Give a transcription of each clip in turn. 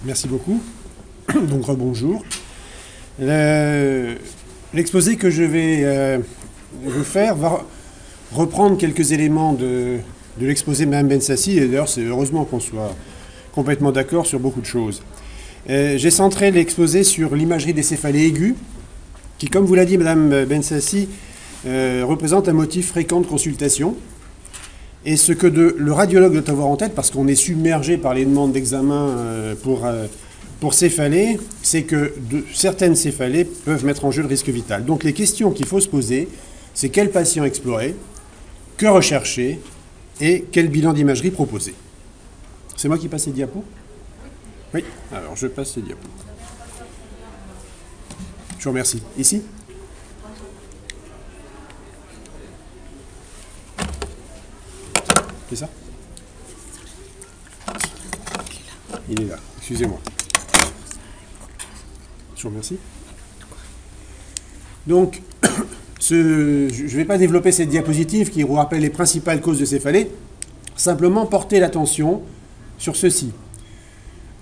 Merci beaucoup. Donc rebonjour. L'exposé que je vais vous faire va reprendre quelques éléments de l'exposé de Mme Bensassi, et d'ailleurs c'est heureusement qu'on soit complètement d'accord sur beaucoup de choses. J'ai centré l'exposé sur l'imagerie des céphalées aiguës, qui, comme vous l'a dit Mme Bensassi, représente un motif fréquent de consultation. Et ce que le radiologue doit avoir en tête, parce qu'on est submergé par les demandes d'examen pour céphalées, c'est que certaines céphalées peuvent mettre en jeu le risque vital. Donc les questions qu'il faut se poser, c'est quel patient explorer, que rechercher et quel bilan d'imagerie proposer. C'est moi qui passe les diapos ? Oui, alors je passe les diapos. Je vous remercie. Ici ? C'est ça ? Il est là, excusez-moi. Je vous remercie. Donc, je ne vais pas développer cette diapositive qui vous rappelle les principales causes de céphalée, simplement porter l'attention sur ceci.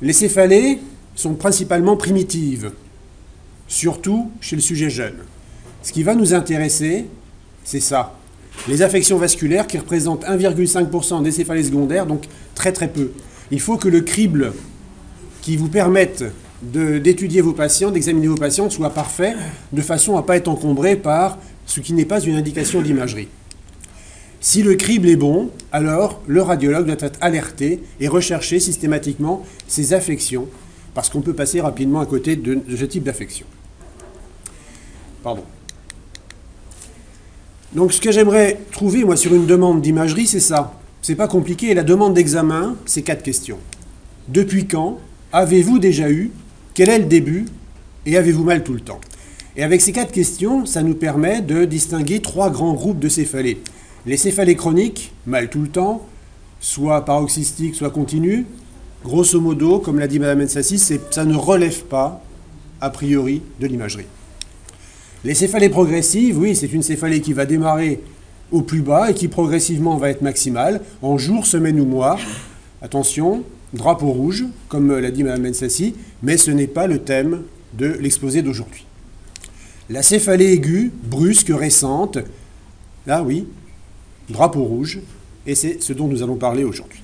Les céphalées sont principalement primitives, surtout chez le sujet jeune. Ce qui va nous intéresser, c'est ça. Les affections vasculaires qui représentent 1,5% des céphalées secondaires, donc très très peu. Il faut que le crible qui vous permette d'étudier vos patients, d'examiner vos patients, soit parfait, de façon à ne pas être encombré par ce qui n'est pas une indication d'imagerie. Si le crible est bon, alors le radiologue doit être alerté et rechercher systématiquement ces affections, parce qu'on peut passer rapidement à côté de ce type d'affection. Pardon. Donc ce que j'aimerais trouver, moi, sur une demande d'imagerie, c'est ça. C'est pas compliqué. La demande d'examen, c'est 4 questions. Depuis quand avez-vous déjà eu? Quel est le début? Et avez-vous mal tout le temps? Et avec ces 4 questions, ça nous permet de distinguer 3 grands groupes de céphalées. Les céphalées chroniques, mal tout le temps, soit paroxystiques, soit continues. Grosso modo, comme l'a dit Mme Bensassi, ça ne relève pas, a priori, de l'imagerie. Les céphalées progressives, oui, c'est une céphalée qui va démarrer au plus bas et qui progressivement va être maximale, en jours, semaines ou mois. Attention, drapeau rouge, comme l'a dit Mme Bensassi, mais ce n'est pas le thème de l'exposé d'aujourd'hui. La céphalée aiguë, brusque, récente, là oui, drapeau rouge, et c'est ce dont nous allons parler aujourd'hui.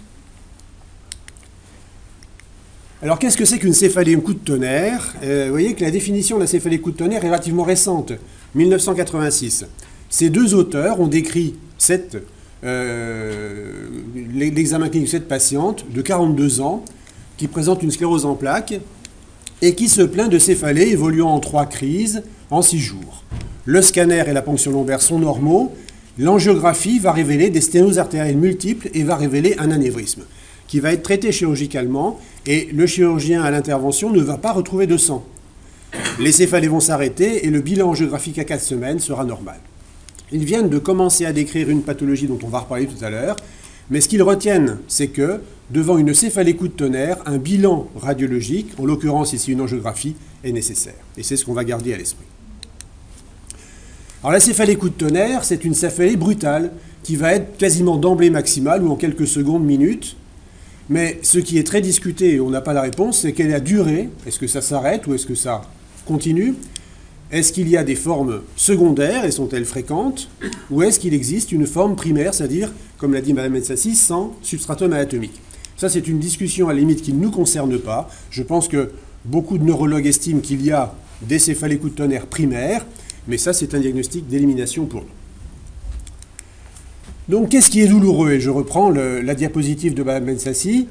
Alors qu'est-ce que c'est qu'une céphalée coup de tonnerre? Vous voyez que la définition de la céphalée coup de tonnerre est relativement récente, 1986. Ces 2 auteurs ont décrit l'examen clinique de cette patiente de 42 ans qui présente une sclérose en plaques et qui se plaint de céphalée évoluant en 3 crises en 6 jours. Le scanner et la ponction lombaire sont normaux. L'angiographie va révéler des sténoses artérielles multiples et va révéler un anévrisme qui va être traité chirurgicalement et le chirurgien à l'intervention ne va pas retrouver de sang. Les céphalées vont s'arrêter et le bilan angiographique à 4 semaines sera normal. Ils viennent de commencer à décrire une pathologie dont on va reparler tout à l'heure, mais ce qu'ils retiennent, c'est que devant une céphalée coup de tonnerre, un bilan radiologique, en l'occurrence ici une angiographie, est nécessaire. Et c'est ce qu'on va garder à l'esprit. Alors la céphalée coup de tonnerre, c'est une céphalée brutale qui va être quasiment d'emblée maximale ou en quelques secondes, minutes. Mais ce qui est très discuté, et on n'a pas la réponse, c'est quelle est la durée. Est-ce que ça s'arrête ou est-ce que ça continue? Est-ce qu'il y a des formes secondaires et sont-elles fréquentes? Ou est-ce qu'il existe une forme primaire, c'est-à-dire, comme l'a dit Mme Bensassi, sans substratum anatomique? Ça, c'est une discussion à la limite qui ne nous concerne pas. Je pense que beaucoup de neurologues estiment qu'il y a des céphalées coup de tonnerre primaires, mais ça, c'est un diagnostic d'élimination pour nous. Donc, qu'est-ce qui est douloureux? Et je reprends la diapositive de Mme Bensassi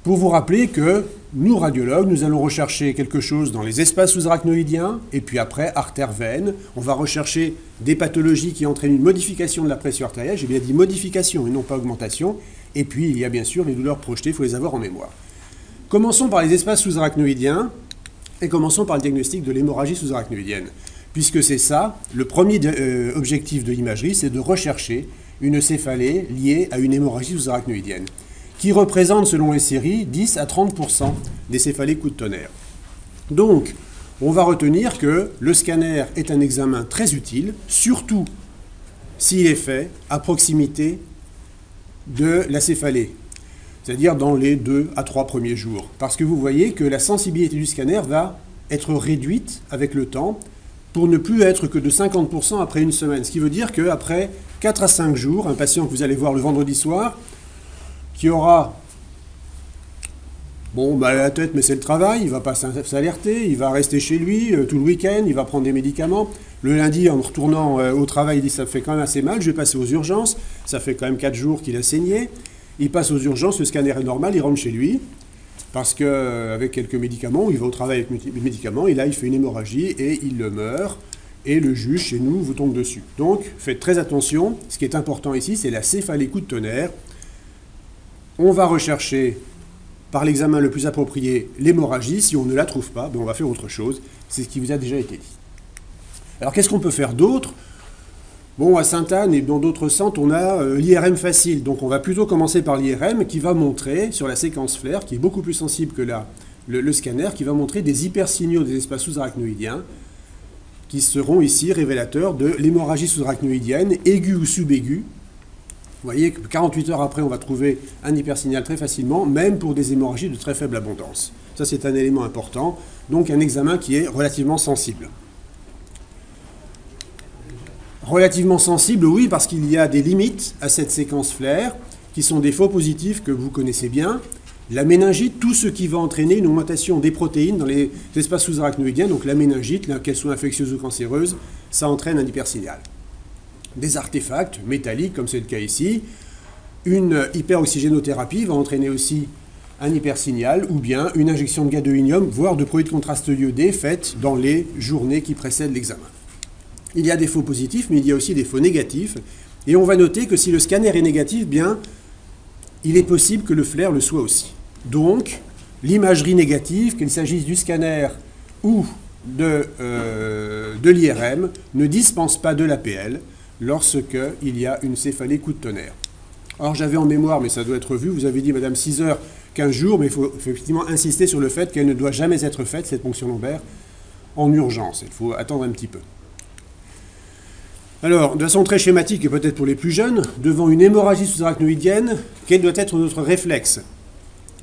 pour vous rappeler que nous, radiologues, nous allons rechercher quelque chose dans les espaces sous-arachnoïdiens, et puis après, artère-veine. On va rechercher des pathologies qui entraînent une modification de la pression artérielle. J'ai bien dit modification et non pas augmentation. Et puis, il y a bien sûr les douleurs projetées, il faut les avoir en mémoire. Commençons par les espaces sous-arachnoïdiens, et commençons par le diagnostic de l'hémorragie sous-arachnoïdienne. Puisque c'est ça, le premier objectif de l'imagerie, c'est de rechercher une céphalée liée à une hémorragie sous-arachnoïdienne, qui représente, selon les séries, 10 à 30% des céphalées coup de tonnerre. Donc, on va retenir que le scanner est un examen très utile, surtout s'il est fait à proximité de la céphalée, c'est-à-dire dans les 2 à 3 premiers jours. Parce que vous voyez que la sensibilité du scanner va être réduite avec le temps pour ne plus être que de 50% après une semaine. Ce qui veut dire qu'après 4 à 5 jours, un patient que vous allez voir le vendredi soir, qui aura la tête, mais c'est le travail, il ne va pas s'alerter, il va rester chez lui tout le week-end, il va prendre des médicaments. Le lundi, en retournant au travail, il dit « ça fait quand même assez mal, je vais passer aux urgences ». Ça fait quand même 4 jours qu'il a saigné. Il passe aux urgences, le scanner est normal, il rentre chez lui, parce qu'avec quelques médicaments, il va au travail avec des médicaments, et là, il fait une hémorragie, et il meurt, et le juge, chez nous, vous tombe dessus. Donc, faites très attention. Ce qui est important ici, c'est la céphalée coup de tonnerre. On va rechercher par l'examen le plus approprié l'hémorragie. Si on ne la trouve pas, on va faire autre chose. C'est ce qui vous a déjà été dit. Alors qu'est-ce qu'on peut faire d'autre? À Sainte-Anne et dans d'autres centres, on a l'IRM facile. Donc on va plutôt commencer par l'IRM qui va montrer, sur la séquence FLAIR, qui est beaucoup plus sensible que le scanner, qui va montrer des hypersignaux des espaces sous-arachnoïdiens qui seront ici révélateurs de l'hémorragie sous-arachnoïdienne, aiguë ou subaiguë. Vous voyez que 48 heures après, on va trouver un hypersignal très facilement, même pour des hémorragies de très faible abondance. Ça, c'est un élément important. Donc, un examen qui est relativement sensible. Relativement sensible, oui, parce qu'il y a des limites à cette séquence FLAIR, qui sont des faux positifs que vous connaissez bien. La méningite, tout ce qui va entraîner une augmentation des protéines dans les espaces sous-arachnoïdiens, donc la méningite, qu'elle soit infectieuse ou cancéreuse, ça entraîne un hypersignal. Des artefacts métalliques, comme c'est le cas ici. Une hyperoxygénothérapie va entraîner aussi un hypersignal, ou bien une injection de gadolinium, voire de produits de contraste iodé faite dans les journées qui précèdent l'examen. Il y a des faux positifs, mais il y a aussi des faux négatifs. Et on va noter que si le scanner est négatif, il est possible que le FLAIR le soit aussi. Donc, l'imagerie négative, qu'il s'agisse du scanner ou de l'IRM, ne dispense pas de l'APL lorsqu'il y a une céphalée coup de tonnerre. Alors j'avais en mémoire, mais ça doit être vu, vous avez dit Madame 6 heures, 15 jours, mais il faut effectivement insister sur le fait qu'elle ne doit jamais être faite, cette ponction lombaire, en urgence. Il faut attendre un petit peu. Alors, de façon très schématique, et peut-être pour les plus jeunes, devant une hémorragie sous-arachnoïdienne, quel doit être notre réflexe?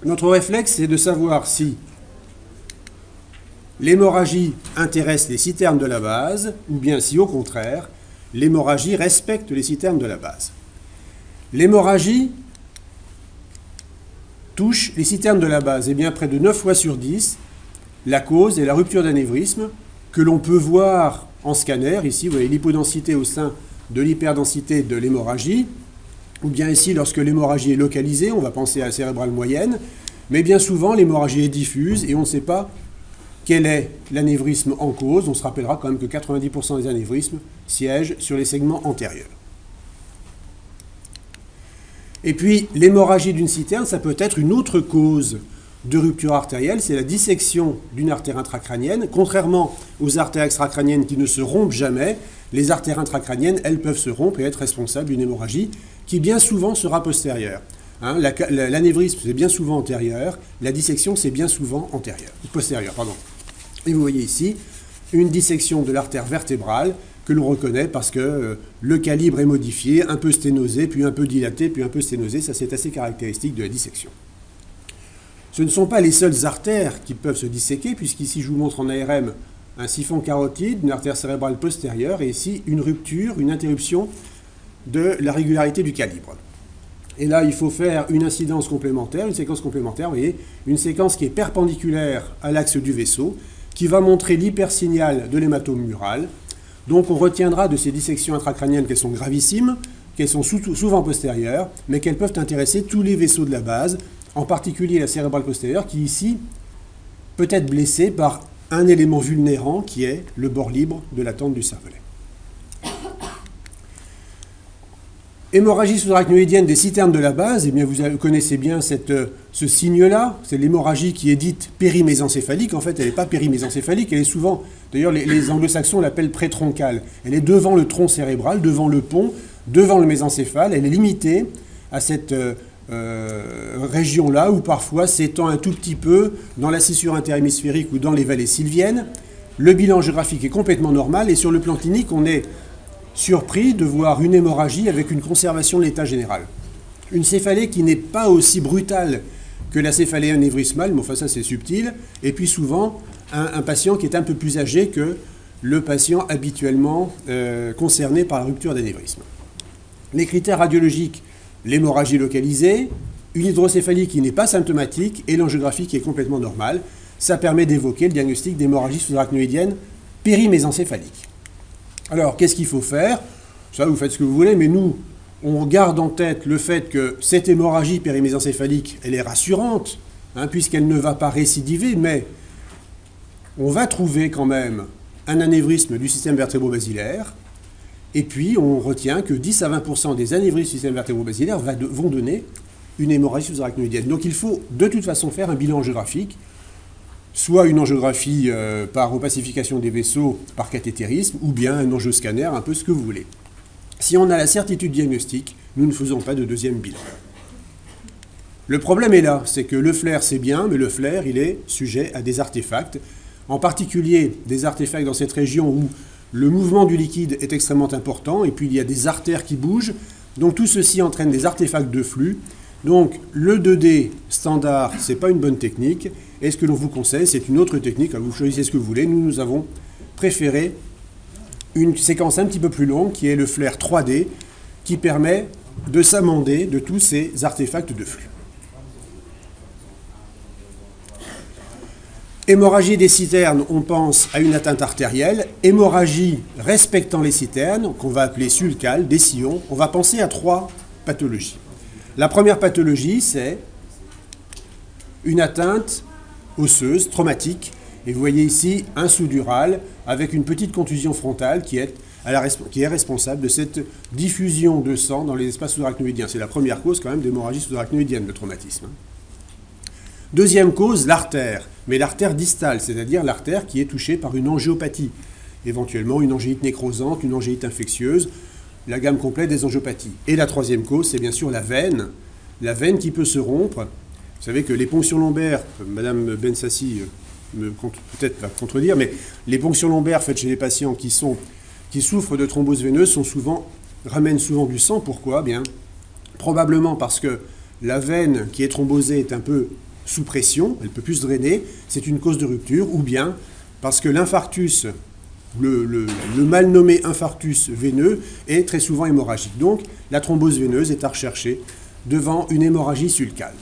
Notre réflexe, c'est de savoir si l'hémorragie intéresse les citernes de la base, ou bien si, au contraire, l'hémorragie respecte les citernes de la base. L'hémorragie touche les citernes de la base, et bien près de 9 fois sur 10, la cause est la rupture d'anévrisme, que l'on peut voir en scanner. Ici, vous voyez l'hypodensité au sein de l'hyperdensité de l'hémorragie, ou bien ici, lorsque l'hémorragie est localisée, on va penser à la cérébrale moyenne, mais bien souvent, l'hémorragie est diffuse, et on ne sait pas quel est l'anévrisme en cause. On se rappellera quand même que 90% des anévrismes siègent sur les segments antérieurs. Et puis, l'hémorragie d'une citerne, ça peut être une autre cause de rupture artérielle, c'est la dissection d'une artère intracrânienne. Contrairement aux artères extracrâniennes qui ne se rompent jamais, les artères intracrâniennes, elles peuvent se rompre et être responsables d'une hémorragie qui bien souvent sera postérieure. L'anévrisme, c'est bien souvent antérieur, la dissection, c'est bien souvent postérieure. Et vous voyez ici une dissection de l'artère vertébrale que l'on reconnaît parce que le calibre est modifié, un peu sténosé, puis un peu dilaté, puis un peu sténosé. Ça, c'est assez caractéristique de la dissection. Ce ne sont pas les seules artères qui peuvent se disséquer, puisqu'ici, je vous montre en ARM un siphon carotide, une artère cérébrale postérieure, et ici, une rupture, une interruption de la régularité du calibre. Et là, il faut faire une incidence complémentaire, une séquence complémentaire, vous voyez, une séquence qui est perpendiculaire à l'axe du vaisseau, qui va montrer l'hypersignal de l'hématome mural. Donc on retiendra de ces dissections intracrâniennes qu'elles sont gravissimes, qu'elles sont souvent postérieures, mais qu'elles peuvent intéresser tous les vaisseaux de la base, en particulier la cérébrale postérieure, qui ici peut être blessée par un élément vulnérant qui est le bord libre de la tente du cervelet. Hémorragie sous-arachnoïdienne des citernes de la base, eh bien vous connaissez bien ce signe-là, c'est l'hémorragie qui est dite périmésencéphalique. En fait, elle n'est pas périmésencéphalique, elle est souvent, d'ailleurs les anglo-saxons l'appellent prétroncale. Elle est devant le tronc cérébral, devant le pont, devant le mésencéphale, elle est limitée à cette région-là, où parfois s'étend un tout petit peu dans la scissure interhémisphérique ou dans les vallées sylviennes. Le bilan géographique est complètement normal, et sur le plan clinique, on est surpris de voir une hémorragie avec une conservation de l'état général. Une céphalée qui n'est pas aussi brutale que la céphalée anévrismale, mais enfin ça c'est subtil, et puis souvent un patient qui est un peu plus âgé que le patient habituellement concerné par la rupture d'anévrisme. Les critères radiologiques, l'hémorragie localisée, une hydrocéphalie qui n'est pas symptomatique et l'angiographie qui est complètement normale, ça permet d'évoquer le diagnostic d'hémorragie sous-arachnoïdienne périmésencéphalique. Alors, qu'est-ce qu'il faut faire? Ça, vous faites ce que vous voulez, mais nous, on garde en tête le fait que cette hémorragie périmésencéphalique, elle est rassurante, puisqu'elle ne va pas récidiver, mais on va trouver quand même un anévrisme du système vertébro-basilaire, et puis on retient que 10 à 20% des anévrismes du système vertébro-basilaire vont donner une hémorragie sous-arachnoïdienne. Donc il faut de toute façon faire un bilan angiographique, soit une angiographie par opacification des vaisseaux par cathétérisme, ou bien un angioscanner, un peu ce que vous voulez. Si on a la certitude diagnostique, nous ne faisons pas de deuxième bilan. Le problème est là, c'est que le flair c'est bien, mais le flair il est sujet à des artefacts, en particulier des artefacts dans cette région où le mouvement du liquide est extrêmement important, et puis il y a des artères qui bougent, donc tout ceci entraîne des artefacts de flux. Donc le 2D standard, ce n'est pas une bonne technique, et ce que l'on vous conseille, c'est une autre technique, vous choisissez ce que vous voulez. Nous avons préféré une séquence un petit peu plus longue, qui est le flair 3D, qui permet de s'amender de tous ces artefacts de flux. Hémorragie des citernes, on pense à une atteinte artérielle. Hémorragie respectant les citernes, qu'on va appeler sulcale, des sillons, on va penser à 3 pathologies. La première pathologie, c'est une atteinte osseuse, traumatique. Et vous voyez ici un sous-dural avec une petite contusion frontale qui est responsable de cette diffusion de sang dans les espaces sous-arachnoïdiens. C'est la première cause quand même d'hémorragie sous-arachnoïdienne, le traumatisme. Deuxième cause, l'artère, mais l'artère distale, c'est-à-dire l'artère qui est touchée par une angiopathie, éventuellement une angéite nécrosante, une angéite infectieuse, la gamme complète des angiopathies. Et la troisième cause, c'est bien sûr la veine qui peut se rompre. Vous savez que les ponctions lombaires, Madame Bensassi peut-être va contredire, mais les ponctions lombaires faites chez les patients qui souffrent de thrombose veineuse ramènent souvent du sang. Pourquoi? Bien, probablement parce que la veine qui est thrombosée est un peu sous pression, elle ne peut plus se drainer, c'est une cause de rupture, ou bien parce que l'infarctus, le mal nommé infarctus veineux, est très souvent hémorragique. Donc la thrombose veineuse est à rechercher devant une hémorragie sulcale.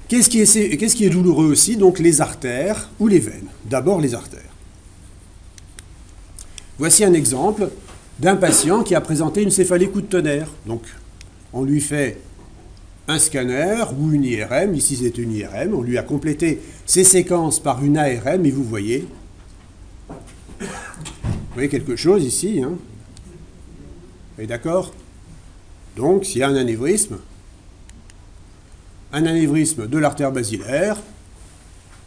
Qu'est-ce qui est douloureux aussi? Donc les artères ou les veines. D'abord les artères. Voici un exemple d'un patient qui a présenté une céphalée coup de tonnerre. Donc on lui fait un scanner ou une IRM, ici c'est une IRM, on lui a complété ces séquences par une ARM et vous voyez quelque chose ici, Vous êtes d'accord? Donc s'il y a un anévrisme de l'artère basilaire,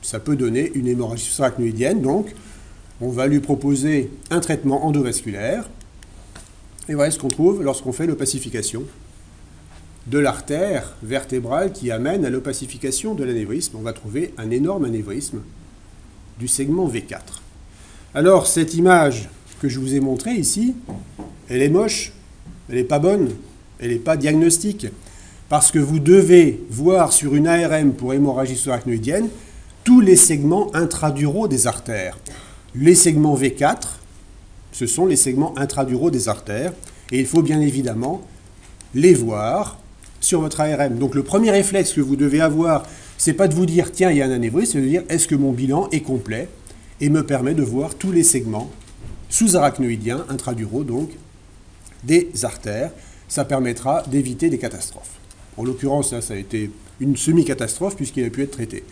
ça peut donner une hémorragie sous-arachnoïdienne, donc on va lui proposer un traitement endovasculaire, et voilà ce qu'on trouve lorsqu'on fait l'opacification de l'artère vertébrale qui amène à l'opacification de l'anévrisme. On va trouver un énorme anévrisme du segment V4. Alors, cette image que je vous ai montrée ici, elle est moche, elle n'est pas bonne, elle n'est pas diagnostique, parce que vous devez voir sur une ARM pour hémorragie sous-arachnoïdienne tous les segments intraduraux des artères. Les segments V4, ce sont les segments intraduraux des artères, et il faut bien évidemment les voir sur votre ARM. Donc le premier réflexe que vous devez avoir, c'est pas de vous dire tiens il y a un anévrisme, c'est de dire est-ce que mon bilan est complet et me permet de voir tous les segments sous-arachnoïdiens, intraduraux donc, des artères. Ça permettra d'éviter des catastrophes. En l'occurrence, ça a été une semi-catastrophe puisqu'il a pu être traité.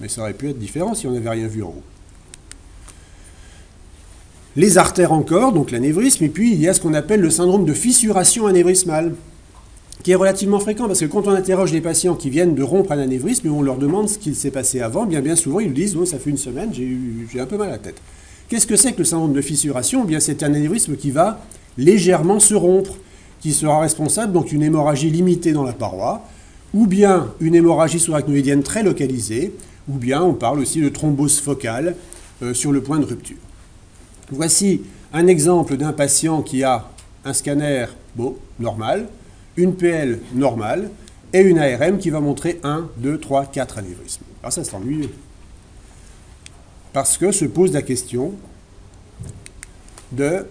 Mais ça aurait pu être différent si on n'avait rien vu en haut. Les artères encore, donc l'anévrisme, et puis il y a ce qu'on appelle le syndrome de fissuration anévrismale, qui est relativement fréquent, parce que quand on interroge les patients qui viennent de rompre un anévrisme et on leur demande ce qu'il s'est passé avant, bien souvent ils nous disent oh, « ça fait une semaine, j'ai un peu mal à la tête ». Qu'est-ce que c'est que le syndrome de fissuration? Bien, c'est un anévrisme qui va légèrement se rompre, qui sera responsable donc d'une hémorragie limitée dans la paroi, ou bien une hémorragie sous-arachnoïdienne très localisée, ou bien on parle aussi de thrombose focale sur le point de rupture. Voici un exemple d'un patient qui a un scanner bon, normal, une PL normale, et une ARM qui va montrer 1, 2, 3, 4 anévrismes. Alors ça, c'est ennuyeux. Parce que se pose la question de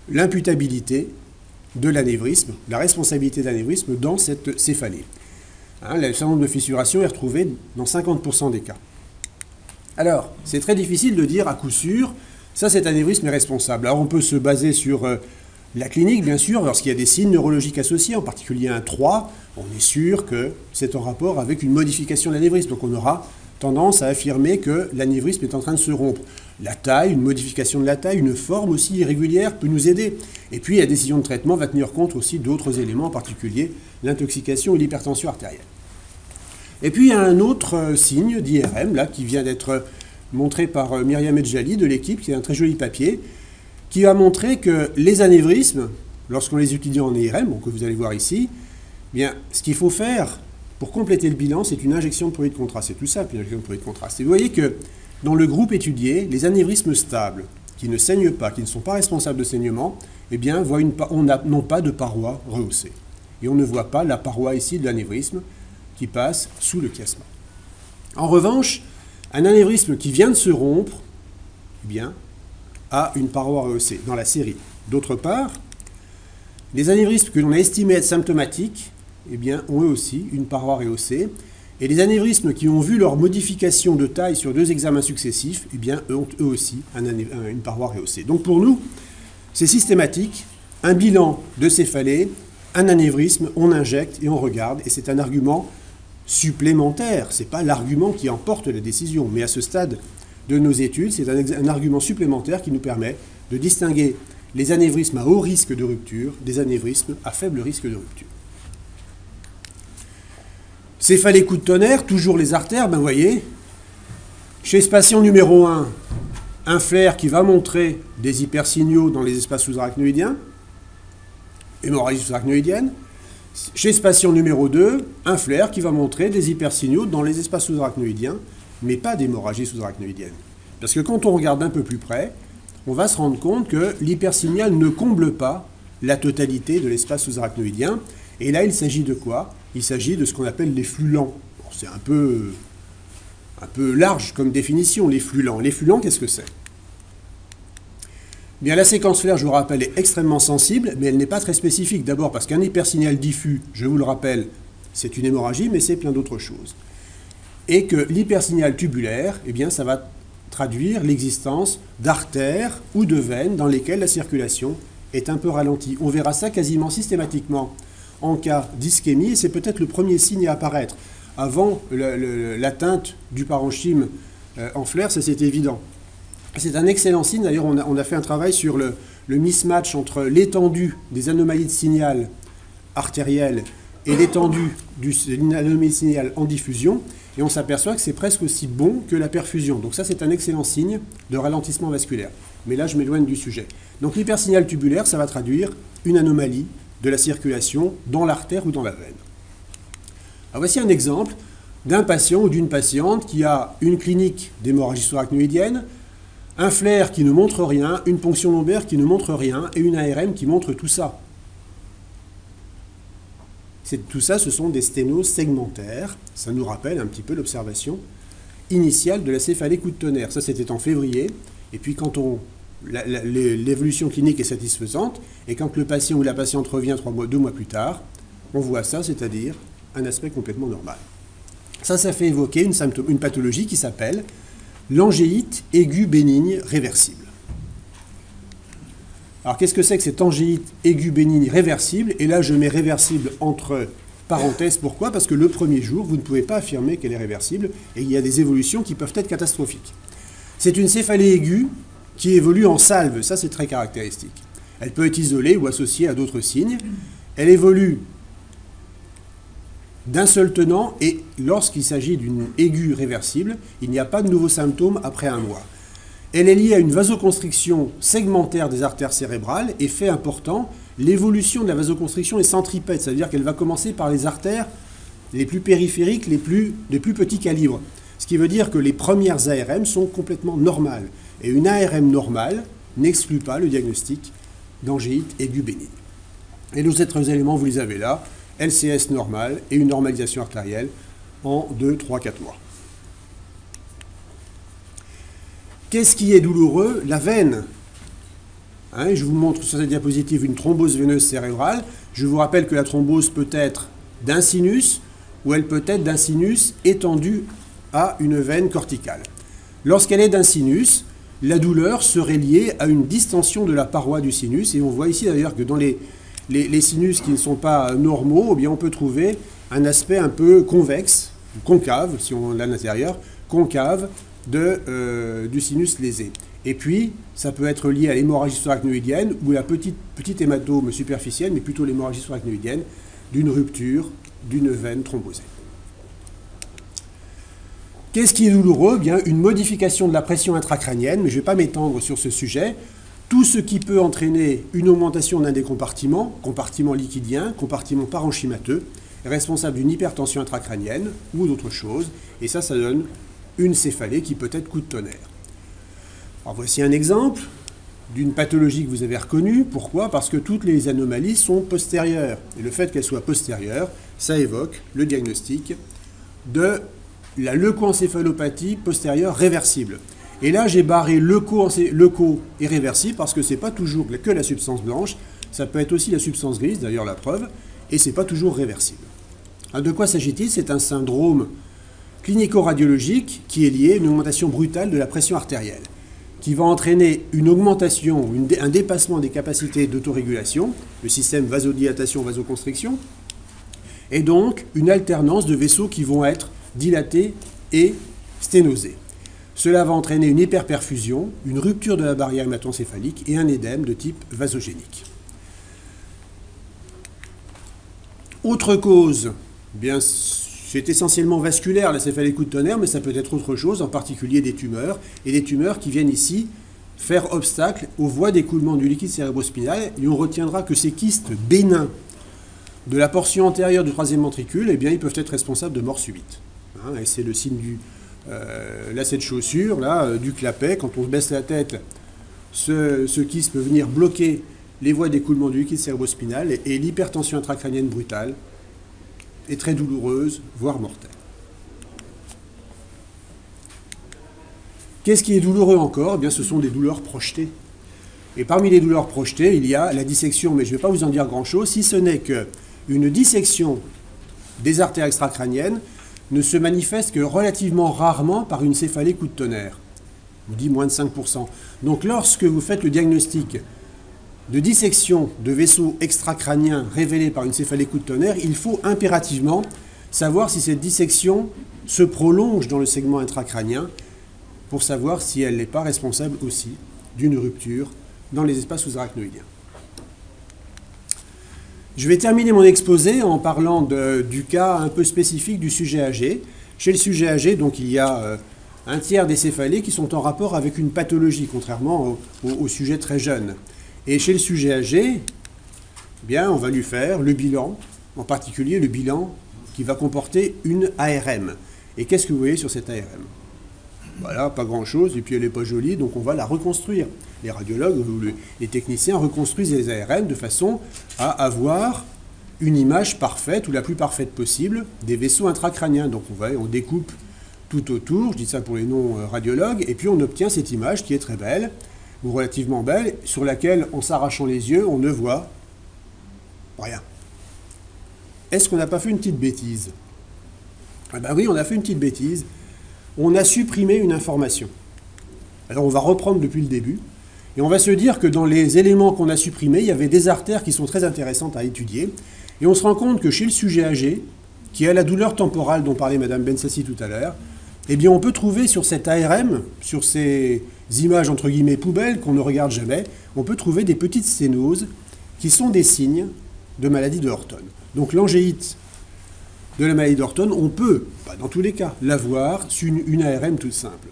l'imputabilité de l'anévrisme, la responsabilité d'anévrisme dans cette céphalée. Hein, le syndrome de fissuration est retrouvé dans 50% des cas. Alors, c'est très difficile de dire à coup sûr, ça cet anévrisme est responsable. Alors on peut se baser sur la clinique, bien sûr, lorsqu'il y a des signes neurologiques associés, en particulier un 3, on est sûr que c'est en rapport avec une modification de l'anévrisme. Donc on aura tendance à affirmer que l'anévrisme est en train de se rompre. La taille, une modification de la taille, une forme aussi irrégulière peut nous aider. Et puis la décision de traitement va tenir compte aussi d'autres éléments, en particulier l'intoxication et l'hypertension artérielle. Et puis il y a un autre signe d'IRM, là, qui vient d'être montré par Myriam Edjali de l'équipe, qui est un très joli papier, qui va montrer que les anévrismes, lorsqu'on les étudie en IRM, que vous allez voir ici, eh bien, ce qu'il faut faire pour compléter le bilan, c'est une injection de produit de contraste. C'est tout simple, une injection de produit de contraste. Et vous voyez que dans le groupe étudié, les anévrismes stables, qui ne saignent pas, qui ne sont pas responsables de saignement, eh bien, n'ont pas de paroi rehaussée. Et on ne voit pas la paroi ici de l'anévrisme qui passe sous le chiasma. En revanche, un anévrisme qui vient de se rompre, eh bien, a une paroi rehaussée dans la série. D'autre part, les anévrismes que l'on a estimés être symptomatiques, eh bien, ont eux aussi une paroi rehaussée. Et les anévrismes qui ont vu leur modification de taille sur 2 examens successifs, eh bien, ont eux aussi une paroi rehaussée. Donc pour nous, c'est systématique, un bilan de céphalée, un anévrisme, on injecte et on regarde, et c'est un argument supplémentaire. Ce n'est pas l'argument qui emporte la décision, mais à ce stade de nos études, c'est un argument supplémentaire qui nous permet de distinguer les anévrismes à haut risque de rupture des anévrismes à faible risque de rupture. Céphalée coup de tonnerre, toujours les artères, ben vous voyez, chez ce patient numéro 1, un flair qui va montrer des hypersignaux dans les espaces sous-arachnoïdiens, hémorragie sous-arachnoïdienne. Chez ce patient numéro 2, un flair qui va montrer des hypersignaux dans les espaces sous-arachnoïdiens, mais pas d'hémorragie sous-arachnoïdienne. Parce que quand on regarde un peu plus près, on va se rendre compte que l'hypersignal ne comble pas la totalité de l'espace sous-arachnoïdien. Et là, il s'agit de quoi? Il s'agit de ce qu'on appelle les flux lents. Bon, c'est un peu large comme définition, les flux lents. Les flux lents, qu'est-ce que c'est? Bien, la séquence flair, je vous rappelle, est extrêmement sensible, mais elle n'est pas très spécifique. D'abord parce qu'un hypersignal diffus, je vous le rappelle, c'est une hémorragie, mais c'est plein d'autres choses. Et que l'hypersignal tubulaire, eh bien, ça va traduire l'existence d'artères ou de veines dans lesquelles la circulation est un peu ralentie. On verra ça quasiment systématiquement en cas d'ischémie, et c'est peut-être le premier signe à apparaître. Avant l'atteinte du parenchyme en flair, ça c'est évident. C'est un excellent signe, d'ailleurs on a fait un travail sur le mismatch entre l'étendue des anomalies de signal artériel et l'étendue d'une anomalie de signal en diffusion, et on s'aperçoit que c'est presque aussi bon que la perfusion. Donc ça c'est un excellent signe de ralentissement vasculaire. Mais là je m'éloigne du sujet. Donc l'hypersignal tubulaire, ça va traduire une anomalie de la circulation dans l'artère ou dans la veine. Alors voici un exemple d'un patient ou d'une patiente qui a une clinique d'hémorragie sous-arachnoïdienne, un flair qui ne montre rien, une ponction lombaire qui ne montre rien et une ARM qui montre tout ça. Tout ça, ce sont des sténoses segmentaires. Ça nous rappelle un petit peu l'observation initiale de la céphalée coup de tonnerre. Ça, c'était en février. Et puis quand l'évolution clinique est satisfaisante, et quand le patient ou la patiente revient 2 mois plus tard, on voit ça, c'est-à-dire un aspect complètement normal. Ça fait évoquer une pathologie qui s'appelle l'angéite aiguë bénigne réversible. Alors qu'est-ce que c'est que cette angéite aiguë bénigne réversible? Et là je mets réversible entre parenthèses. Pourquoi? Parce que le premier jour, vous ne pouvez pas affirmer qu'elle est réversible, et il y a des évolutions qui peuvent être catastrophiques. C'est une céphalée aiguë qui évolue en salve, ça c'est très caractéristique. Elle peut être isolée ou associée à d'autres signes. Elle évolue d'un seul tenant, et lorsqu'il s'agit d'une aiguë réversible, il n'y a pas de nouveaux symptômes après 1 mois. Elle est liée à une vasoconstriction segmentaire des artères cérébrales, et fait important, l'évolution de la vasoconstriction est centripète, c'est-à-dire qu'elle va commencer par les artères les plus périphériques, les plus petits calibres. Ce qui veut dire que les premières ARM sont complètement normales. Et une ARM normale n'exclut pas le diagnostic d'angéite aiguë bénigne. Et les autres éléments, vous les avez là, LCS normal et une normalisation artérielle en 2, 3, 4 mois. Qu'est-ce qui est douloureux? La veine. Hein, je vous montre sur cette diapositive une thrombose veineuse cérébrale. Je vous rappelle que la thrombose peut être d'un sinus ou elle peut être d'un sinus étendu à une veine corticale. Lorsqu'elle est d'un sinus, la douleur serait liée à une distension de la paroi du sinus. Et on voit ici d'ailleurs que dans les sinus qui ne sont pas normaux, eh bien on peut trouver un aspect un peu convexe, concave, si on l'a à l'intérieur, concave du sinus lésé. Et puis, ça peut être lié à l'hémorragie sous-arachnoïdienne ou à la petite hématome superficielle, mais plutôt l'hémorragie sous-arachnoïdienne, d'une rupture d'une veine thrombosée. Qu'est-ce qui est douloureux? Bien, une modification de la pression intracrânienne, mais je ne vais pas m'étendre sur ce sujet. Tout ce qui peut entraîner une augmentation d'un des compartiments, compartiment liquidien, compartiment parenchymateux, est responsable d'une hypertension intracrânienne ou d'autre chose, et ça donne une céphalée qui peut être coup de tonnerre. Alors voici un exemple d'une pathologie que vous avez reconnue. Pourquoi? Parce que toutes les anomalies sont postérieures. Et le fait qu'elles soient postérieures, ça évoque le diagnostic de la leucoencéphalopathie postérieure réversible. Et là, j'ai barré leuco et réversible parce que ce n'est pas toujours que la substance blanche, ça peut être aussi la substance grise, d'ailleurs la preuve, et ce n'est pas toujours réversible. Alors, de quoi s'agit-il? C'est un syndrome clinico-radiologique qui est lié à une augmentation brutale de la pression artérielle, qui va entraîner une augmentation, un dépassement des capacités d'autorégulation, le système vasodilatation-vasoconstriction, et donc une alternance de vaisseaux qui vont être dilatés et sténosés. Cela va entraîner une hyperperfusion, une rupture de la barrière hémato-encéphalique et un édème de type vasogénique. Autre cause, bien, c'est essentiellement vasculaire, la céphalée coup de tonnerre, mais ça peut être autre chose, en particulier des tumeurs, et des tumeurs qui viennent ici faire obstacle aux voies d'écoulement du liquide cérébrospinal, et on retiendra que ces kystes bénins de la portion antérieure du troisième ventricule, eh bien, ils peuvent être responsables de mort subite. Hein, et c'est le signe du lacet de chaussure, là, du clapet. Quand on baisse la tête, ce kyste peut venir bloquer les voies d'écoulement du liquide cérébrospinal, et l'hypertension intracrânienne brutale est très douloureuse, voire mortelle. Qu'est-ce qui est douloureux encore? Eh bien, ce sont des douleurs projetées. Et parmi les douleurs projetées, il y a la dissection, mais je ne vais pas vous en dire grand-chose, si ce n'est qu'une dissection des artères extracrâniennes ne se manifeste que relativement rarement par une céphalée coup de tonnerre. On dit moins de 5%. Donc lorsque vous faites le diagnostic de dissection de vaisseaux extracrâniens révélés par une céphalée coup de tonnerre, il faut impérativement savoir si cette dissection se prolonge dans le segment intracrânien pour savoir si elle n'est pas responsable aussi d'une rupture dans les espaces sous-arachnoïdiens. Je vais terminer mon exposé en parlant du cas un peu spécifique du sujet âgé. Chez le sujet âgé, donc, il y a un tiers des céphalées qui sont en rapport avec une pathologie, contrairement au sujet très jeune. Et chez le sujet âgé, eh bien, on va lui faire le bilan, en particulier le bilan qui va comporter une ARM. Et qu'est-ce que vous voyez sur cette ARM? Voilà, pas grand-chose, et puis elle n'est pas jolie, donc on va la reconstruire. Les radiologues ou les techniciens reconstruisent les ARM de façon à avoir une image parfaite, ou la plus parfaite possible, des vaisseaux intracrâniens. Donc on découpe tout autour, je dis ça pour les non-radiologues, et puis on obtient cette image qui est très belle, ou relativement belle, sur laquelle, en s'arrachant les yeux, on ne voit rien. Est-ce qu'on n'a pas fait une petite bêtise? Ah ben oui, on a fait une petite bêtise. On a supprimé une information. Alors on va reprendre depuis le début, et on va se dire que dans les éléments qu'on a supprimés, il y avait des artères qui sont très intéressantes à étudier, et on se rend compte que chez le sujet âgé, qui a la douleur temporale dont parlait Mme Bensassi tout à l'heure, eh bien on peut trouver sur cette ARM, sur ces images entre guillemets poubelles qu'on ne regarde jamais, on peut trouver des petites sténoses qui sont des signes de maladie de Horton. Donc l'angéite de la maladie d'Horton, on peut, pas dans tous les cas, l'avoir sur une ARM toute simple.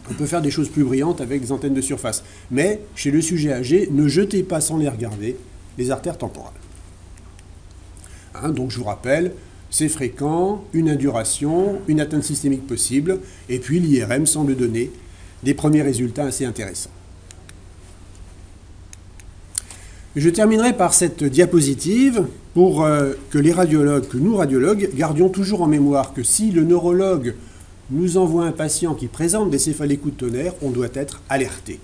On peut faire des choses plus brillantes avec des antennes de surface. Mais chez le sujet âgé, ne jetez pas sans les regarder les artères temporales. Hein, donc je vous rappelle, c'est fréquent, une induration, une atteinte systémique possible, et puis l'IRM semble donner des premiers résultats assez intéressants. Je terminerai par cette diapositive pour que les radiologues, que nous radiologues, gardions toujours en mémoire que si le neurologue nous envoie un patient qui présente des céphalées coups de tonnerre, on doit être alerté.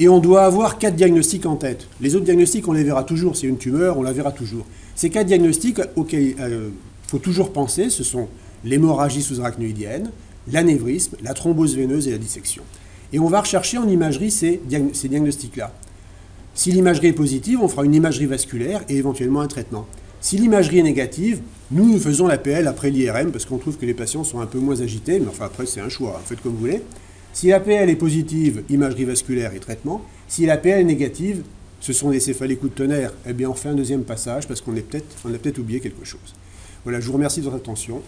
Et on doit avoir 4 diagnostics en tête. Les autres diagnostics, on les verra toujours. C'est une tumeur, on la verra toujours. Ces 4 diagnostics auxquels il faut toujours penser, ce sont l'hémorragie sous-arachnoïdienne, l'anévrisme, la thrombose veineuse et la dissection. Et on va rechercher en imagerie ces diagnostics-là. Si l'imagerie est positive, on fera une imagerie vasculaire et éventuellement un traitement. Si l'imagerie est négative, nous faisons l'APL après l'IRM parce qu'on trouve que les patients sont un peu moins agités, mais enfin après c'est un choix, faites comme vous voulez. Si l'APL est positive, imagerie vasculaire et traitement. Si l'APL est négative, ce sont des céphalées coups de tonnerre, eh bien on fait un deuxième passage parce qu'on a peut-être oublié quelque chose. Voilà, je vous remercie de votre attention.